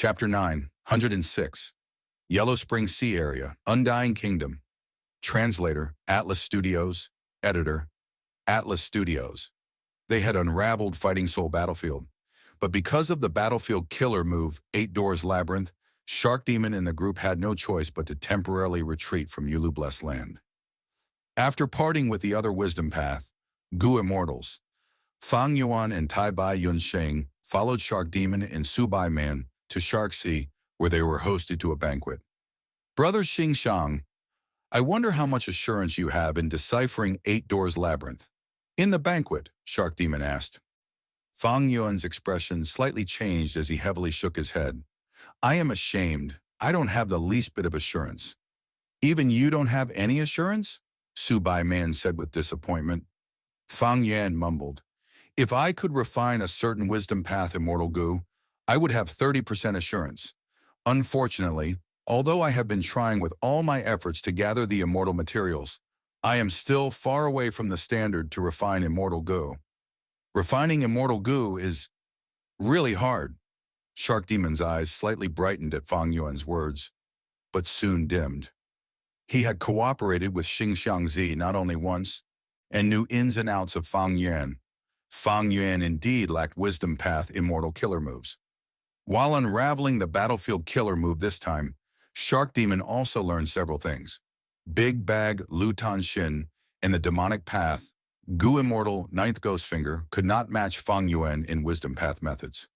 Chapter 9, 106. Yellow Spring Sea Area, Undying Kingdom. Translator, Atlas Studios. Editor, Atlas Studios. They had unraveled Fighting Soul Battlefield. But because of the battlefield killer move, 8 Doors Labyrinth, Shark Demon and the group had no choice but to temporarily retreat from Yulu Blessed Land. After parting with the other Wisdom Path, Gu Immortals, Fang Yuan and Tai Bai Yunsheng followed Shark Demon and Su Bai Man to Shark Sea, where they were hosted to a banquet. Brother Xingxiang, I wonder how much assurance you have in deciphering 8 Doors Labyrinth. In the banquet, Shark Demon asked. Fang Yuan's expression slightly changed as he heavily shook his head. I am ashamed. I don't have the least bit of assurance. Even you don't have any assurance? Su Bai Man said with disappointment. Fang Yuan mumbled. If I could refine a certain wisdom path, Immortal Gu, I would have 30% assurance. Unfortunately, although I have been trying with all my efforts to gather the immortal materials, I am still far away from the standard to refine Immortal Gu. Refining Immortal Gu is really hard. Shark Demon's eyes slightly brightened at Fang Yuan's words, but soon dimmed. He had cooperated with Xingxiang Zi not only once, and knew ins and outs of Fang Yuan. Fang Yuan indeed lacked Wisdom Path immortal killer moves. While unraveling the battlefield killer move this time, Shark Demon also learned several things. Big Bag Lu Tan Xin and the demonic path, Gu Immortal Ninth Ghost Finger could not match Fang Yuan in Wisdom Path methods.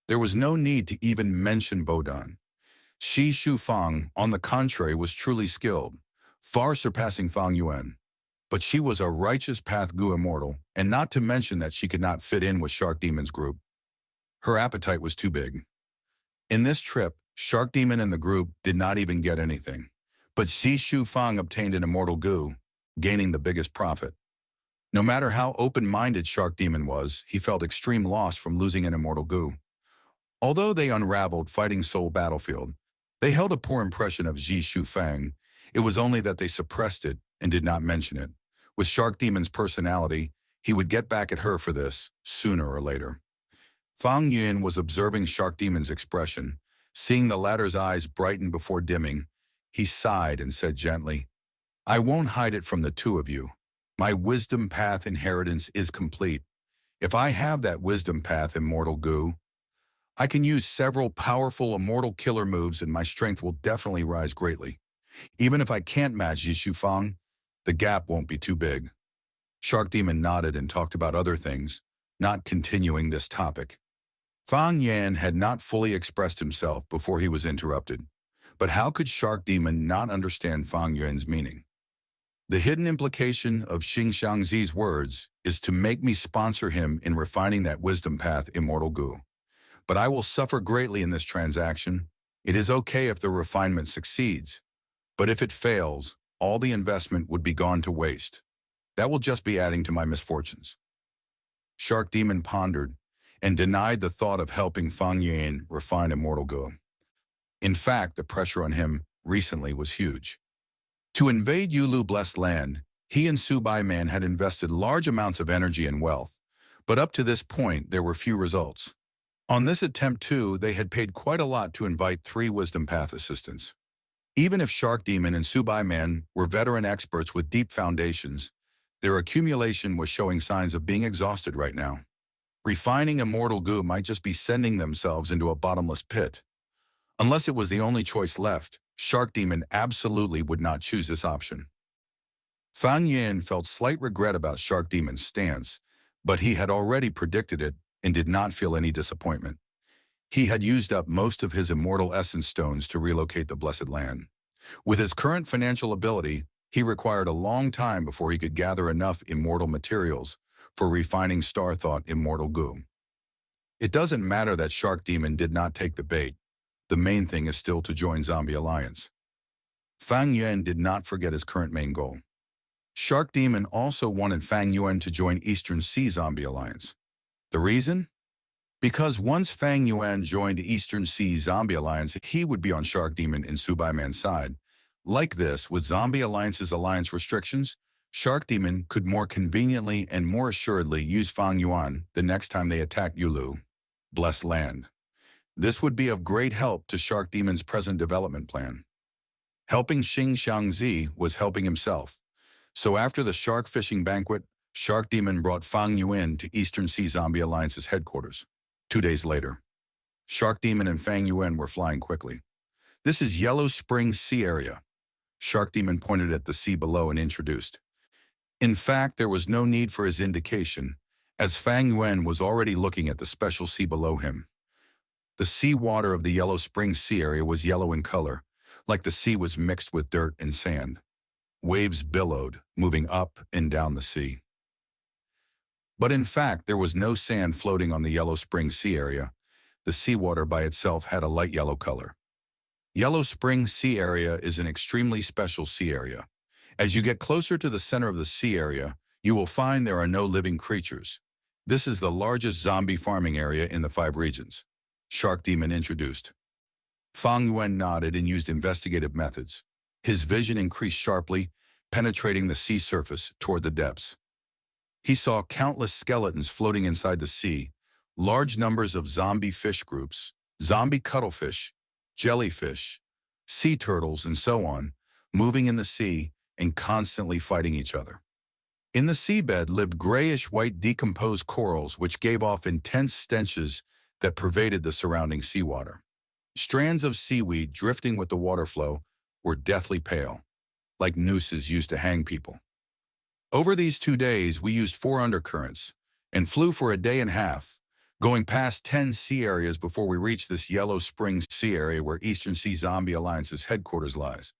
There was no need to even mention Bodan. Shi Shu Fang, on the contrary, was truly skilled, far surpassing Fang Yuan. But she was a righteous path Gu Immortal, and not to mention that she could not fit in with Shark Demon's group. Her appetite was too big. In this trip, Shark Demon and the group did not even get anything. But Shi Shu Fang obtained an Immortal Gu, gaining the biggest profit. No matter how open-minded Shark Demon was, he felt extreme loss from losing an Immortal Gu. Although they unraveled Fighting Soul Battlefield, they held a poor impression of Shi Shu Fang. It was only that they suppressed it and did not mention it. With Shark Demon's personality, he would get back at her for this, sooner or later. Fang Yuan was observing Shark Demon's expression. Seeing the latter's eyes brighten before dimming, he sighed and said gently, I won't hide it from the two of you. My Wisdom Path inheritance is complete. If I have that Wisdom Path Immortal Gu, I can use several powerful immortal killer moves and my strength will definitely rise greatly. Even if I can't match Yishu Fang, the gap won't be too big. Shark Demon nodded and talked about other things, not continuing this topic. Fang Yuan had not fully expressed himself before he was interrupted. But how could Shark Demon not understand Fang Yuan's meaning? The hidden implication of Xingxiang Zi's words is to make me sponsor him in refining that Wisdom Path Immortal Gu. But I will suffer greatly in this transaction. It is okay if the refinement succeeds. But if it fails, all the investment would be gone to waste. That will just be adding to my misfortunes. Shark Demon pondered and denied the thought of helping Fang Yuan refine Immortal Gu. In fact, the pressure on him recently was huge. To invade Yulu Blessed Land, he and Su Bai Man had invested large amounts of energy and wealth, but up to this point there were few results. On this attempt too, they had paid quite a lot to invite 3 Wisdom Path assistants. Even if Shark Demon and Su Bai Man were veteran experts with deep foundations, their accumulation was showing signs of being exhausted right now. Refining Immortal Gu might just be sending themselves into a bottomless pit. Unless it was the only choice left, Shark Demon absolutely would not choose this option. Fang Yuan felt slight regret about Shark Demon's stance, but he had already predicted it and did not feel any disappointment. He had used up most of his immortal essence stones to relocate the Blessed Land. With his current financial ability, he required a long time before he could gather enough immortal materials for refining Star Thought Immortal Gu. It doesn't matter that Shark Demon did not take the bait. The main thing is still to join Zombie Alliance. Fang Yuan did not forget his current main goal. Shark Demon also wanted Fang Yuan to join Eastern Sea Zombie Alliance. The reason? Because once Fang Yuan joined Eastern Sea Zombie Alliance, he would be on Shark Demon and Su Bai Man's side. Like this, with Zombie Alliance's alliance restrictions, Shark Demon could more conveniently and more assuredly use Fang Yuan the next time they attacked Yulu Blessed Land. This would be of great help to Shark Demon's present development plan. Helping Xing Xiangzi was helping himself. So after the shark fishing banquet, Shark Demon brought Fang Yuan to Eastern Sea Zombie Alliance's headquarters. 2 days later, Shark Demon and Fang Yuan were flying quickly. This is Yellow Spring Sea Area. Shark Demon pointed at the sea below and introduced. In fact, there was no need for his indication, as Fang Yuan was already looking at the special sea below him. The sea water of the Yellow Spring Sea Area was yellow in color, like the sea was mixed with dirt and sand. Waves billowed, moving up and down the sea. But in fact, there was no sand floating on the Yellow Spring Sea Area. The seawater by itself had a light yellow color. Yellow Spring Sea Area is an extremely special sea area. As you get closer to the center of the sea area, you will find there are no living creatures. This is the largest zombie farming area in the 5 regions. Shark Demon introduced. Fang Yuan nodded and used investigative methods. His vision increased sharply, penetrating the sea surface toward the depths. He saw countless skeletons floating inside the sea, large numbers of zombie fish groups, zombie cuttlefish, jellyfish, sea turtles, and so on, moving in the sea and constantly fighting each other. In the seabed lived grayish-white decomposed corals which gave off intense stenches that pervaded the surrounding seawater. Strands of seaweed drifting with the water flow were deathly pale, like nooses used to hang people. Over these 2 days, we used 4 undercurrents and flew for a day and a half, going past 10 sea areas before we reached this Yellow Springs Sea Area where Eastern Sea Zombie Alliance's headquarters lies.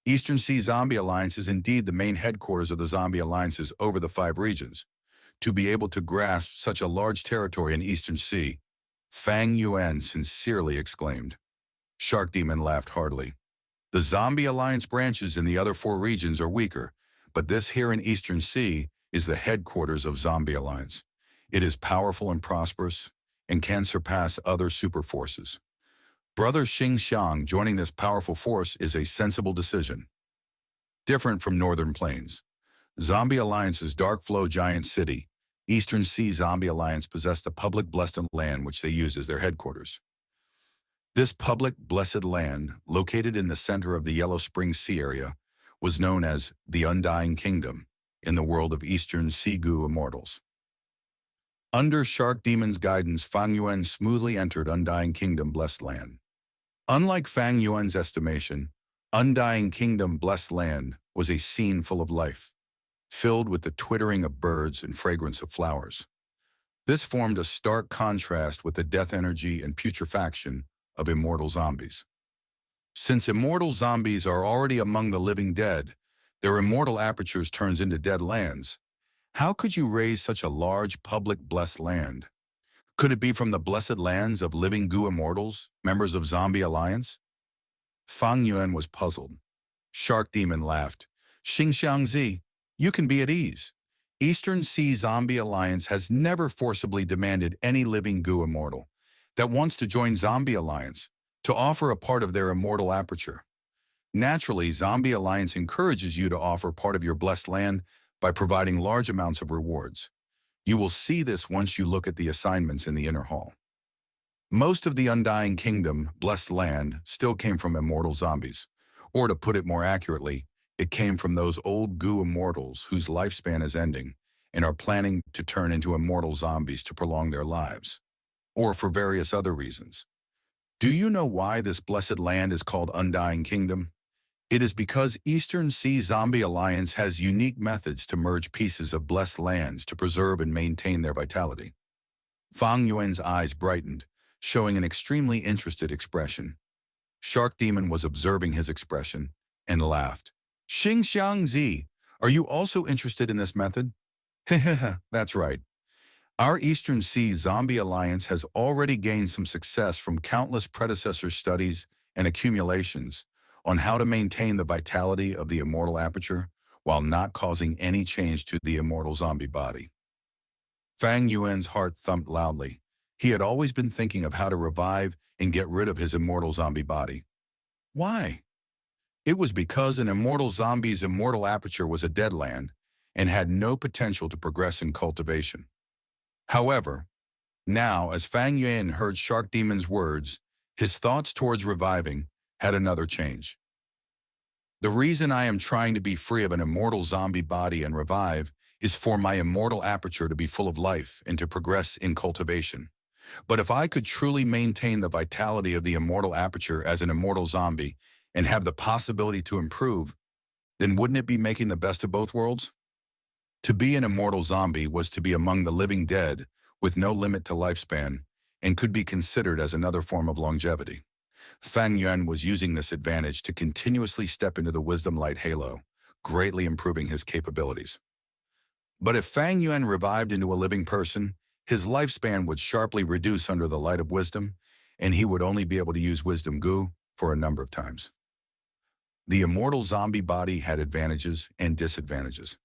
Eastern Sea Zombie Alliance is indeed the main headquarters of the zombie alliances over the 5 regions. To be able to grasp such a large territory in Eastern Sea, Fang Yuan sincerely exclaimed. Shark Demon laughed heartily. The Zombie Alliance branches in the other 4 regions are weaker, but this here in Eastern Sea is the headquarters of Zombie Alliance. It is powerful and prosperous, and can surpass other super forces. Brother Xing Xiang joining this powerful force is a sensible decision. Different from Northern Plains. Zombie Alliance's Dark Flow Giant City, Eastern Sea Zombie Alliance possessed a public blessed land which they use as their headquarters. This public blessed land, located in the center of the Yellow Spring Sea Area, was known as the Undying Kingdom in the world of Eastern Sea Goo immortals. Under Shark Demon's guidance, Fang Yuan smoothly entered Undying Kingdom Blessed Land. Unlike Fang Yuan's estimation, Undying Kingdom Blessed Land was a scene full of life, filled with the twittering of birds and fragrance of flowers. This formed a stark contrast with the death energy and putrefaction of immortal zombies. Since immortal zombies are already among the living dead, their immortal apertures turns into dead lands. How could you raise such a large public blessed land? Could it be from the blessed lands of living goo immortals, members of Zombie Alliance? Fang Yuan was puzzled. Shark Demon laughed. Xing Xiangzi, you can be at ease. Eastern Sea Zombie Alliance has never forcibly demanded any living goo immortal that wants to join Zombie Alliance to offer a part of their immortal aperture. Naturally, Zombie Alliance encourages you to offer part of your blessed land by providing large amounts of rewards. You will see this once you look at the assignments in the inner hall. Most of the Undying Kingdom, blessed land, still came from immortal zombies. Or to put it more accurately, it came from those old goo immortals whose lifespan is ending and are planning to turn into immortal zombies to prolong their lives, or for various other reasons. Do you know why this blessed land is called Undying Kingdom? It is because Eastern Sea Zombie Alliance has unique methods to merge pieces of blessed lands to preserve and maintain their vitality. Fang Yuan's eyes brightened, showing an extremely interested expression. Shark Demon was observing his expression and laughed. Xing Xiangzi, are you also interested in this method? Hehehe, that's right. Our Eastern Sea Zombie Alliance has already gained some success from countless predecessor studies and accumulations on how to maintain the vitality of the immortal aperture while not causing any change to the immortal zombie body. Fang Yuan's heart thumped loudly. He had always been thinking of how to revive and get rid of his immortal zombie body. Why? It was because an immortal zombie's immortal aperture was a dead land and had no potential to progress in cultivation. However, Now, as Fang Yuan heard Shark Demon's words, his thoughts towards reviving had another change. The reason I am trying to be free of an immortal zombie body and revive is for my immortal aperture to be full of life and to progress in cultivation. But if I could truly maintain the vitality of the immortal aperture as an immortal zombie and have the possibility to improve, then wouldn't it be making the best of both worlds? To be an immortal zombie was to be among the living dead with no limit to lifespan and could be considered as another form of longevity. Fang Yuan was using this advantage to continuously step into the wisdom light halo, greatly improving his capabilities. But if Fang Yuan revived into a living person, his lifespan would sharply reduce under the light of wisdom, and he would only be able to use wisdom goo for a number of times. The immortal zombie body had advantages and disadvantages.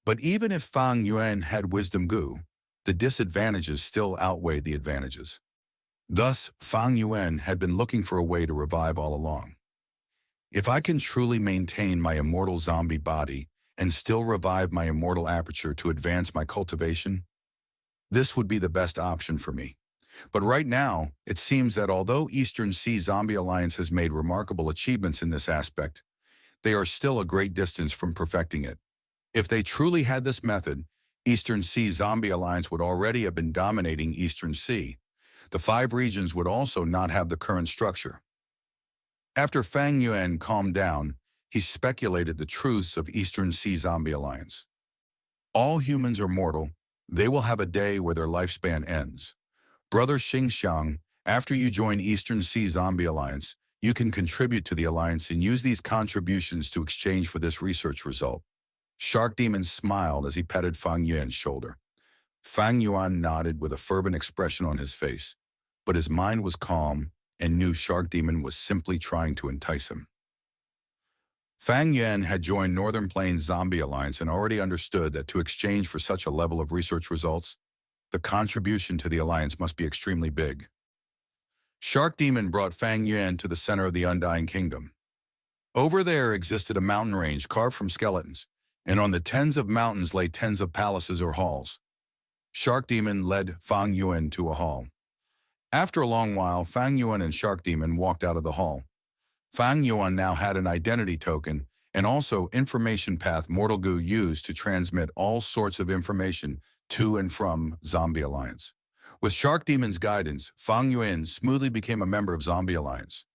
But even if Fang Yuan had wisdom goo, the disadvantages still outweighed the advantages. Thus, Fang Yuan had been looking for a way to revive all along. If I can truly maintain my immortal zombie body and still revive my immortal aperture to advance my cultivation, this would be the best option for me. But right now, it seems that although Eastern Sea Zombie Alliance has made remarkable achievements in this aspect, they are still a great distance from perfecting it. If they truly had this method, Eastern Sea Zombie Alliance would already have been dominating Eastern Sea. The 5 regions would also not have the current structure. After Fang Yuan calmed down, he speculated the truths of Eastern Sea Zombie Alliance. All humans are mortal. They will have a day where their lifespan ends. Brother Xingxiang, after you join Eastern Sea Zombie Alliance, you can contribute to the alliance and use these contributions to exchange for this research result. Shark Demon smiled as he patted Fang Yuan's shoulder. Fang Yuan nodded with a fervent expression on his face, but his mind was calm and knew Shark Demon was simply trying to entice him. Fang Yuan had joined Northern Plains Zombie Alliance and already understood that to exchange for such a level of research results, the contribution to the alliance must be extremely big. Shark Demon brought Fang Yuan to the center of the Undying Kingdom. Over there existed a mountain range carved from skeletons, and on the tens of mountains lay tens of palaces or halls. Shark Demon led Fang Yuan to a hall. After a long while, Fang Yuan and Shark Demon walked out of the hall. Fang Yuan now had an identity token and also information path Mortal Goo used to transmit all sorts of information to and from Zombie Alliance. With Shark Demon's guidance, Fang Yuan smoothly became a member of Zombie Alliance.